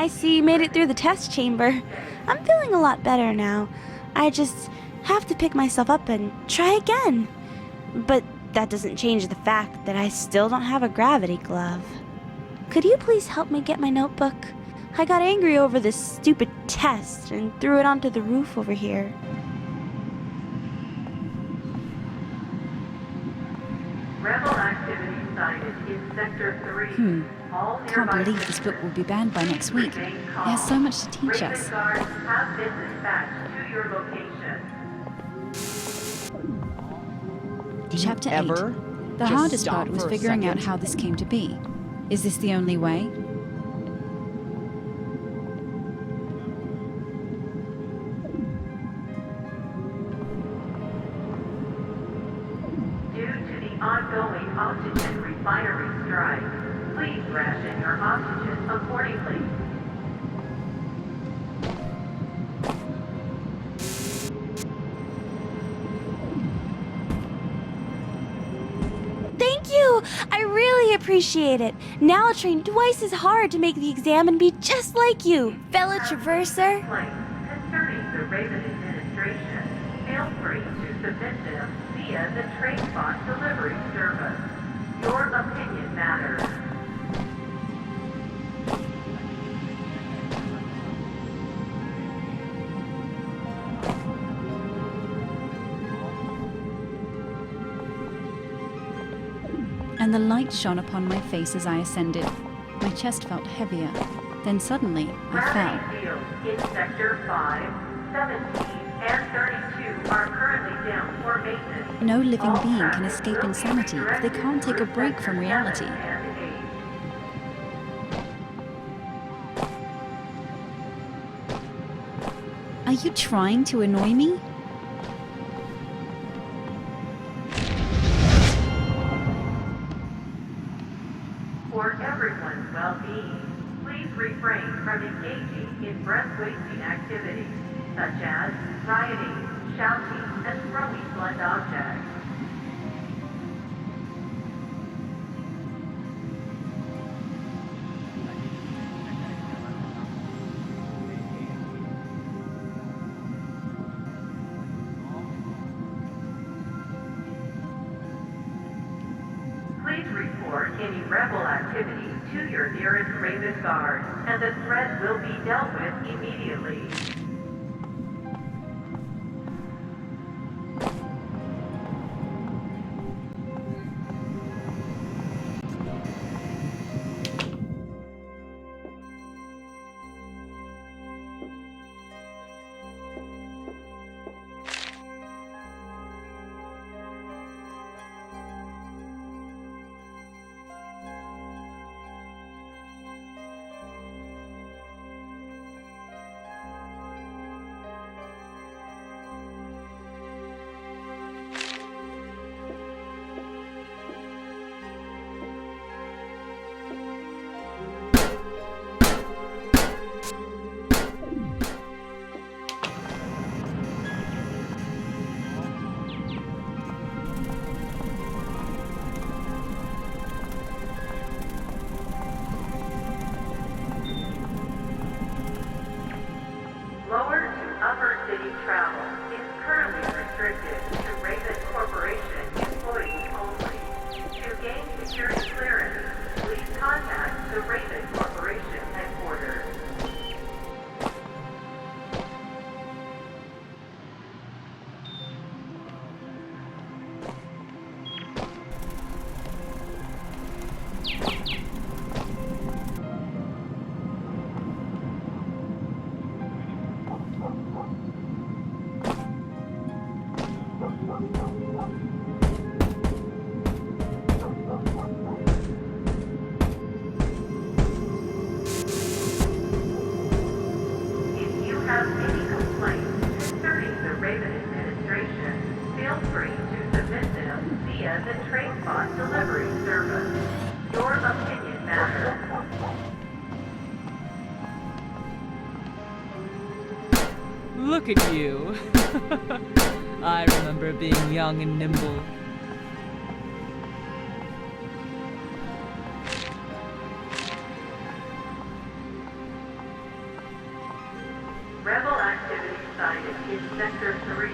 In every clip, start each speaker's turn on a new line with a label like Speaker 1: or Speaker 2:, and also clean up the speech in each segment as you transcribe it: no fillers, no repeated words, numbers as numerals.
Speaker 1: I see you made it through the test chamber. I'm feeling a lot better now. I just have to pick myself up and try again. But that doesn't change the fact that I still don't have a gravity glove. Could you please help me get my notebook? I got angry over this stupid test and threw it onto the roof over here.
Speaker 2: Rebel activity cited in Sector 3. All
Speaker 3: Can't
Speaker 2: nearby
Speaker 3: believe this book will be banned by next week.
Speaker 2: remain
Speaker 3: It
Speaker 2: calm.
Speaker 3: has so much to teach
Speaker 2: Raven
Speaker 3: us.
Speaker 2: guards have been dispatched to your location.
Speaker 3: Chapter 8.
Speaker 4: ever
Speaker 3: The
Speaker 4: just
Speaker 3: hardest
Speaker 4: stop
Speaker 3: part was
Speaker 4: for a
Speaker 3: figuring out
Speaker 4: second?
Speaker 3: how this came to be. Is this the only way?
Speaker 2: Due to the ongoing oxygen refinery strike, please ration your oxygen accordingly.
Speaker 1: Thank you! I really appreciate it. Now I'll train twice as hard to make the exam and be just like you, fellow traverser.
Speaker 2: Complaints concerning the Raven administration, feel free to submit them via the TradeBot delivery service. Your opinion matters.
Speaker 3: And the light shone upon my face as I ascended. My chest felt heavier. Then suddenly, I fell.
Speaker 2: Gravity fields in Sector 5, 17, and 32 are currently down for maintenance.
Speaker 3: No living
Speaker 2: All
Speaker 3: being can
Speaker 2: traffic
Speaker 3: escape
Speaker 2: will be
Speaker 3: insanity if they can't take a
Speaker 2: redirected
Speaker 3: break
Speaker 2: through
Speaker 3: from
Speaker 2: Sector
Speaker 3: reality.
Speaker 2: 7 and 8.
Speaker 3: Are you trying to annoy me?
Speaker 2: For everyone's well-being, please refrain from engaging in breath-wasting activities such as rioting, shouting, and throwing blunt objects. Please report any rebel activity to your nearest Raven guard, and the threat will be dealt with immediately. Lower to upper city travel is currently restricted to Raven Corporation employees only. To gain security clearance, please contact the Raven Corporation headquarters. If you have any complaints concerning the Raven administration, feel free to submit them via the TradeBot delivery service. Your opinion matters.
Speaker 4: Look at you. I remember being young and nimble.
Speaker 2: sighted in Sector 3.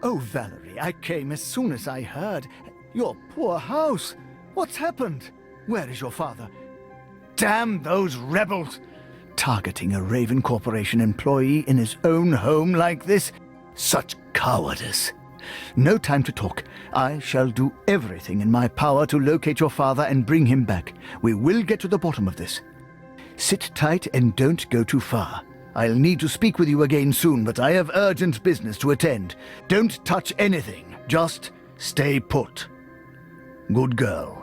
Speaker 5: Oh, Valerie, I came as soon as I heard. Your poor house. What's happened? Where is your father? Damn those rebels! Targeting a Raven Corporation employee in his own home like this? Such cowardice. No time to talk. I shall do everything in my power to locate your father and bring him back. We will get to the bottom of this. Sit tight and don't go too far. I'll need to speak with you again soon, but I have urgent business to attend. Don't touch anything. Just stay put. Good girl.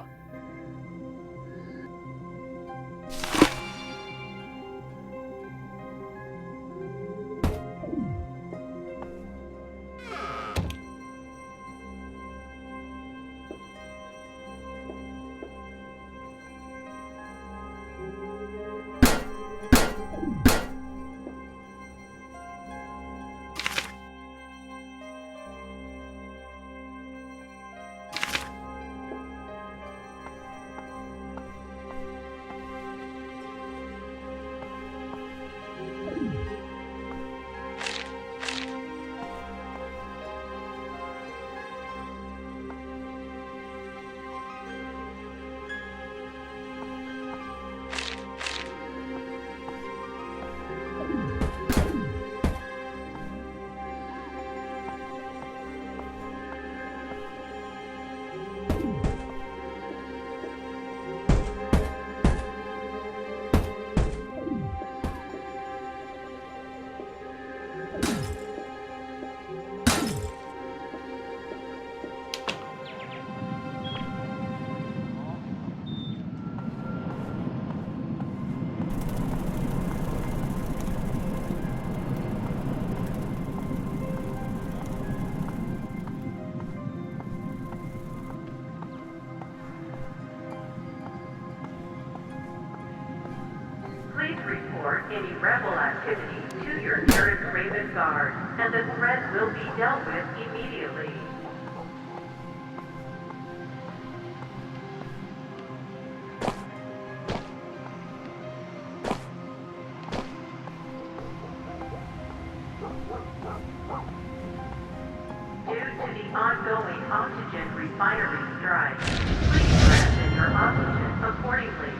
Speaker 2: Please report any rebel activity to your nearest Raven Guard, and the threat will be dealt with immediately. Due to the ongoing oxygen refinery strike, please ration your oxygen accordingly.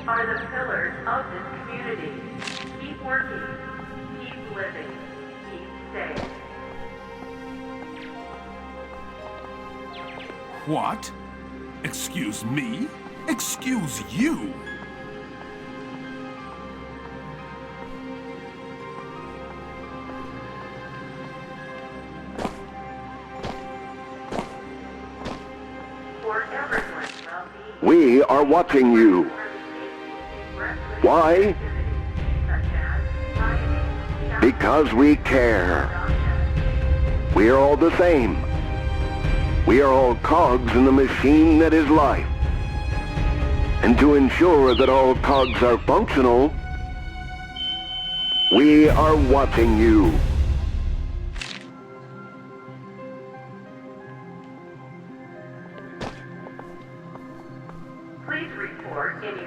Speaker 2: are the pillars of this community. Keep working, keep living, keep safe.
Speaker 6: What? Excuse me? Excuse you?
Speaker 2: For everyone's well-being,
Speaker 7: We are watching you. Why? Because we care. We are all the same. We are all cogs in the machine that is life. And to ensure that all cogs are functional, we are watching you.
Speaker 2: Please report any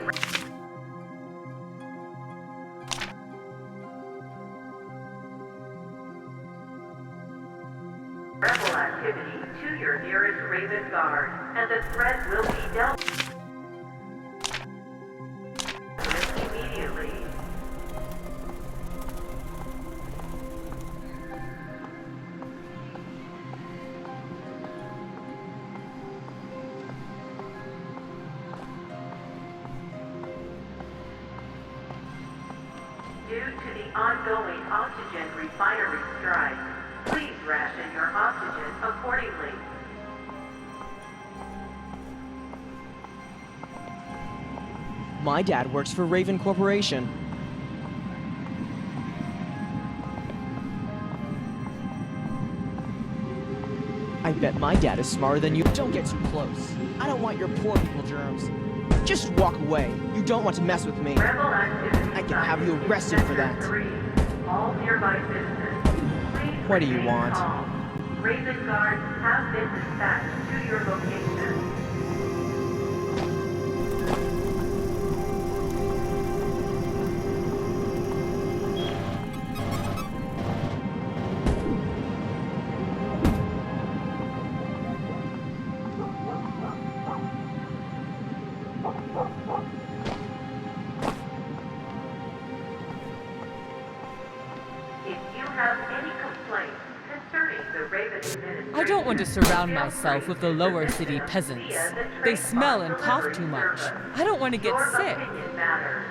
Speaker 2: rebel activity to your nearest Raven Guard, and the threat will be dealt with immediately. Due to the ongoing oxygen refinery strike, please ration your oxygen accordingly.
Speaker 8: My dad works for Raven Corporation. I bet my dad is smarter than you. Don't get too close. I don't want your poor people germs. Just walk away. You don't want to mess with me.
Speaker 2: Rebel activity.
Speaker 8: I can have you arrested for that.
Speaker 2: Sector 3. All nearby citizens, please
Speaker 8: What do you
Speaker 2: remain
Speaker 8: want?
Speaker 2: calm. Raven guards have been dispatched to your location. If you have any complaints concerning the Raven administration,
Speaker 4: I don't want to surround myself with the lower city peasants. They smell and cough too much. I don't want to get
Speaker 2: your
Speaker 4: sick.
Speaker 2: opinion matters.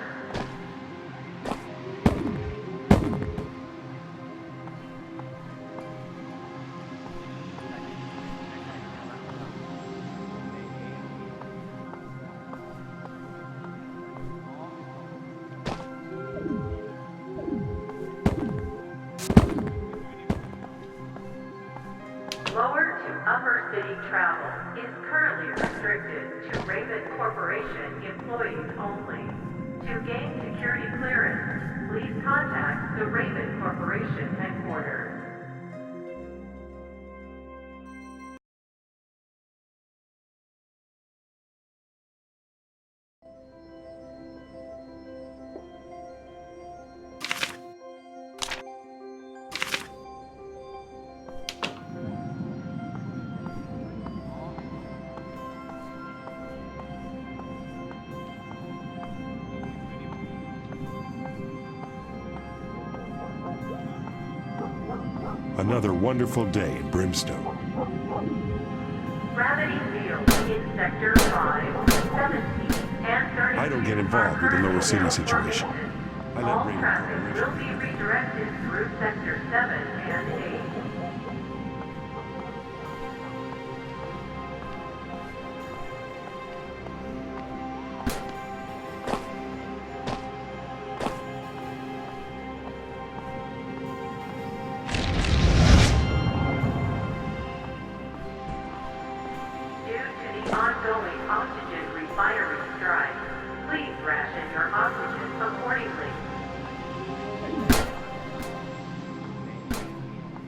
Speaker 2: Lower to upper city travel is currently restricted to Raven Corporation employees only. To gain security clearance, please contact the Raven Corporation headquarters.
Speaker 9: Another wonderful day in Brimstone.
Speaker 2: Gravity field in Sector 5, 17, and 32
Speaker 9: I don't get involved with the lower city situation. I let
Speaker 2: All
Speaker 9: Raven
Speaker 2: traffic will
Speaker 9: Corporation.
Speaker 2: be redirected through Sector 7 and 8. Due to the ongoing oxygen refinery strike, please ration your oxygen accordingly.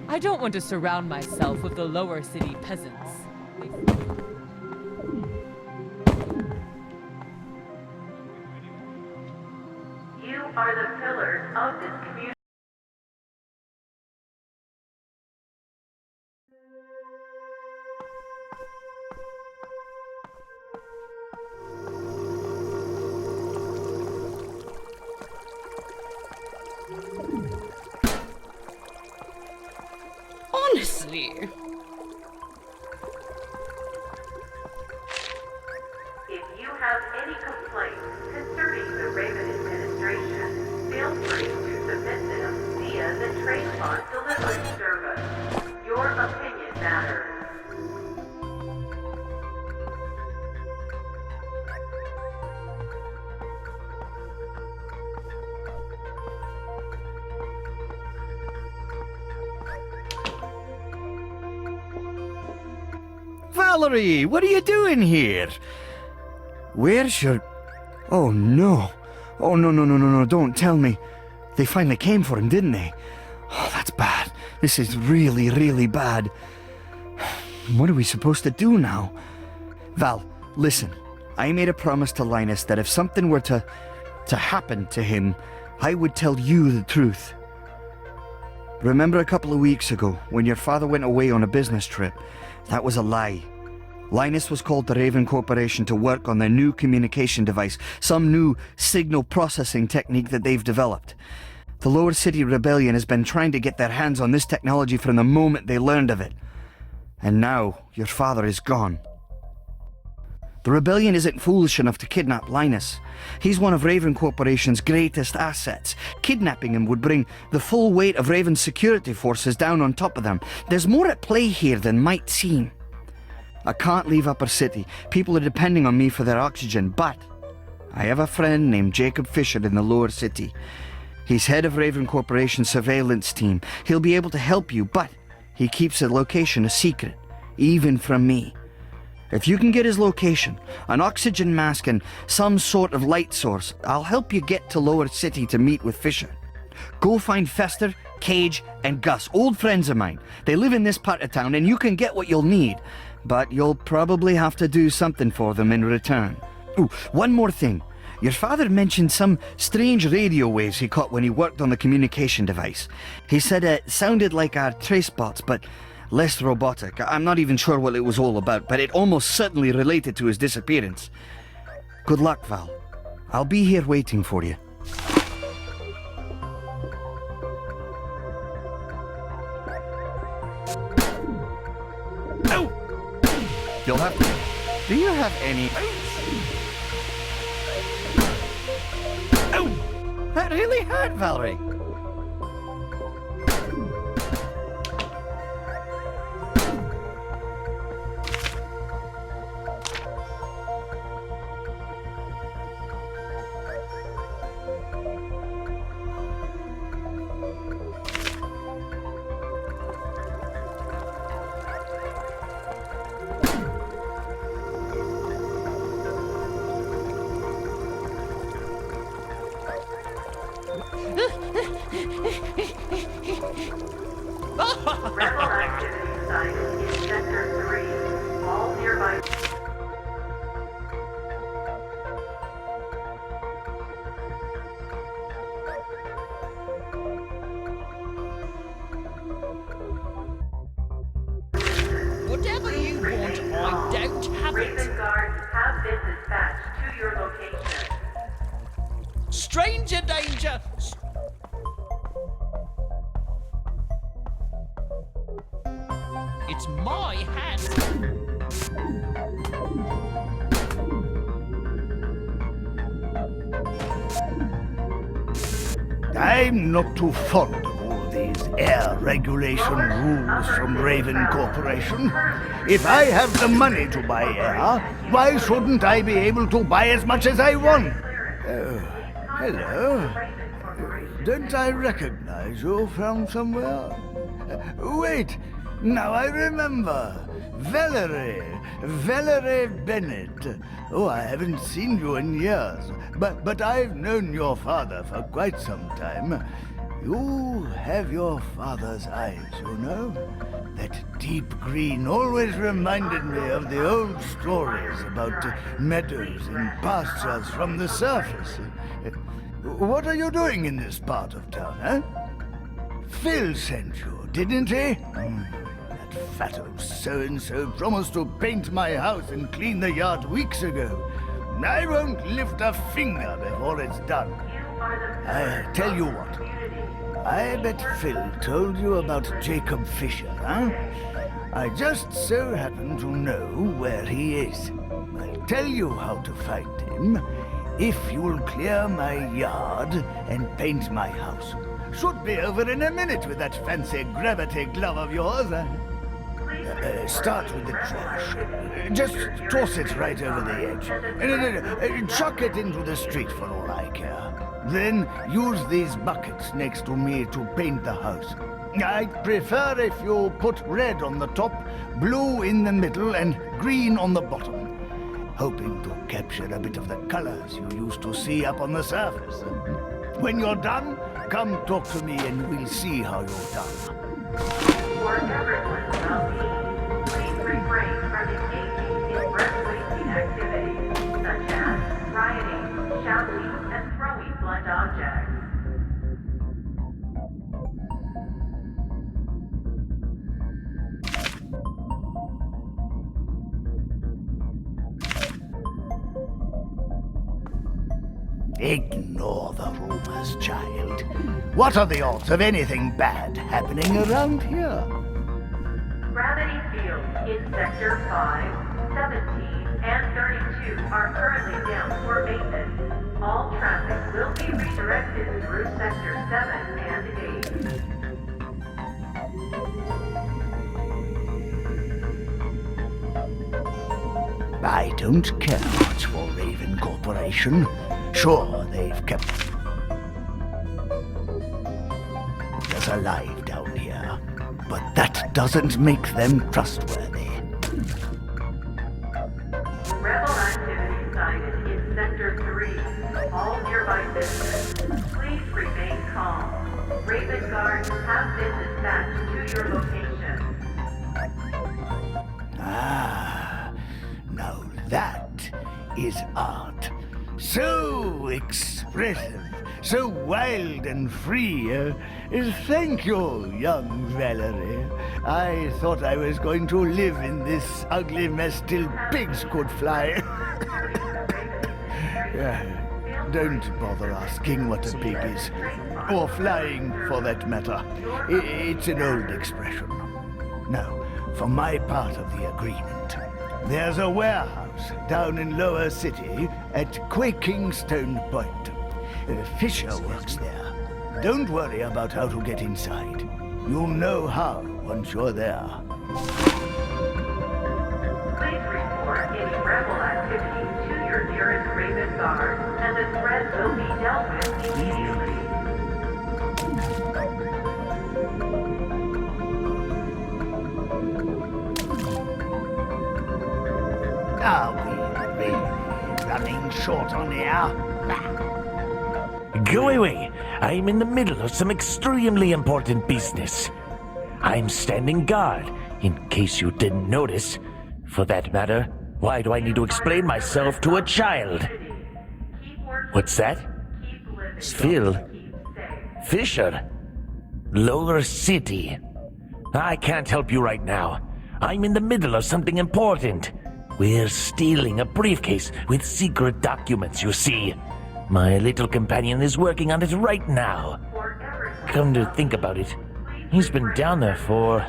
Speaker 4: I don't want to surround myself with the lower city peasants.
Speaker 2: You are the pillars of this community.
Speaker 4: exactly.
Speaker 2: If you have any complaints concerning the Raven administration, feel free to submit them via the TradeBot delivery service. Your opinion matters.
Speaker 5: Valerie, what are you doing here? Where's your... Oh, no. Oh, no, don't tell me. They finally came for him, didn't they? Oh, that's bad. This is really, really bad. What are we supposed to do now? Val, listen. I made a promise to Linus that if something were to happen to him, I would tell you the truth. Remember a couple of weeks ago, when your father went away on a business trip? That was a lie. Linus was called the Raven Corporation to work on their new communication device, some new signal processing technique that they've developed. The Lower City Rebellion has been trying to get their hands on this technology from the moment they learned of it. And now, your father is gone. The Rebellion isn't foolish enough to kidnap Linus. He's one of Raven Corporation's greatest assets. Kidnapping him would bring the full weight of Raven's security forces down on top of them. There's more at play here than might seem. I can't leave Upper City. People are depending on me for their oxygen, but I have a friend named Jacob Fisher in the Lower City. He's head of Raven Corporation's surveillance team. He'll be able to help you, but he keeps the location a secret, even from me. If you can get his location, an oxygen mask and some sort of light source, I'll help you get to Lower City to meet with Fisher. Go find Fester, Cage, and Gus, old friends of mine. They live in this part of town and you can get what you'll need, but you'll probably have to do something for them in return. Ooh, one more thing. Your father mentioned some strange radio waves he caught when he worked on the communication device. He said it sounded like our trace bots, but less robotic. I'm not even sure what it was all about, but it almost certainly related to his disappearance. Good luck, Val. I'll be here waiting for you. Ow! You'll have to... Do you have any... Ow! That really hurt, Valerie.
Speaker 2: Rebel activity sighted in Sector 3. All nearby...
Speaker 4: Whatever you want, I don't have
Speaker 2: Raven
Speaker 4: it.
Speaker 2: guards have been dispatched to your location.
Speaker 4: Stranger danger! It's my hat!
Speaker 5: I'm not too fond of all these air regulation rules from Raven Corporation. If I have the money to buy air, why shouldn't I be able to buy as much as I want? Oh, hello. Don't I recognize you from somewhere? Wait, now I remember. Valerie Bennett. Oh, I haven't seen you in years, but I've known your father for quite some time. You have your father's eyes, you know? That deep green always reminded me of the old stories about meadows and pastures from the surface. What are you doing in this part of town, eh? Phil sent you, didn't he? That fat old so-and-so promised to paint my house and clean the yard weeks ago. I won't lift a finger before it's done. I tell you what, I bet Phil told you about Jacob Fisher, huh? I just so happen to know where he is. I'll tell you how to find him if you'll clear my yard and paint my house. Should be over in a minute with that fancy gravity glove of yours. Start with the trash. Just toss it right over the edge. No, chuck it into the street for all I care. Then use these buckets next to me to paint the house. I'd prefer if you put red on the top, blue in the middle, and green on the bottom. Hoping to capture a bit of the colors you used to see up on the surface. When you're done, come talk to me and we'll see how you've done.
Speaker 2: For everyone's well-being, please refrain from engaging in breath-wasting activities such as rioting, shouting, and throwing blunt objects.
Speaker 5: Ignore the rumors, child. What are the odds of anything bad happening around here?
Speaker 2: Gravity fields in Sector 5, 17, and 32 are currently down for maintenance. All traffic will be redirected through Sector 7 and 8.
Speaker 5: I don't care much for Raven Corporation. Sure, they've kept us alive down here, but that doesn't make them trustworthy.
Speaker 2: Rebel activity sighted in Sector 3. All nearby business, please remain calm. Raven guards have been dispatched to your location.
Speaker 5: Ah, now that is art. So expressive, so wild and free. Thank you, young Valerie. I thought I was going to live in this ugly mess till pigs could fly. Don't bother asking what a pig is. Or flying, for that matter. It's an old expression. Now, for my part of the agreement, there's a warehouse down in Lower City at Quaking Stone Point. Fisher works there. Don't worry about how to get inside. You'll know how once you're there.
Speaker 2: Please report any rebel activity to your nearest Raven guard, and the threat will be dealt with immediately.
Speaker 5: Are we really running short on air?
Speaker 10: Go away. I'm in the middle of some extremely important business. I'm standing guard, in case you didn't notice. For that matter, why do I need to explain myself to a child? What's that? Phil? Fisher? Lower City? I can't help you right now. I'm in the middle of something important. We're stealing a briefcase with secret documents, you see. My little companion is working on it right now. Come to think about it, he's been down there for,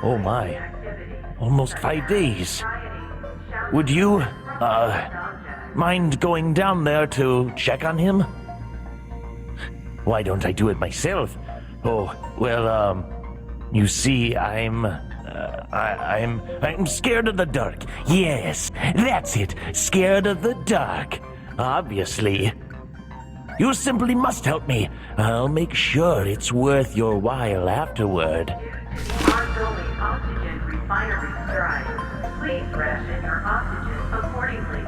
Speaker 10: oh my, almost 5 days. Would you, mind going down there to check on him? Why don't I do it myself? Oh, well, you see, I'm scared of the dark. Yes, that's it. Scared of the dark. Obviously. You simply must help me. I'll make sure it's worth your while afterward.
Speaker 2: Ongoing oxygen refinery strike. Please ration your oxygen accordingly.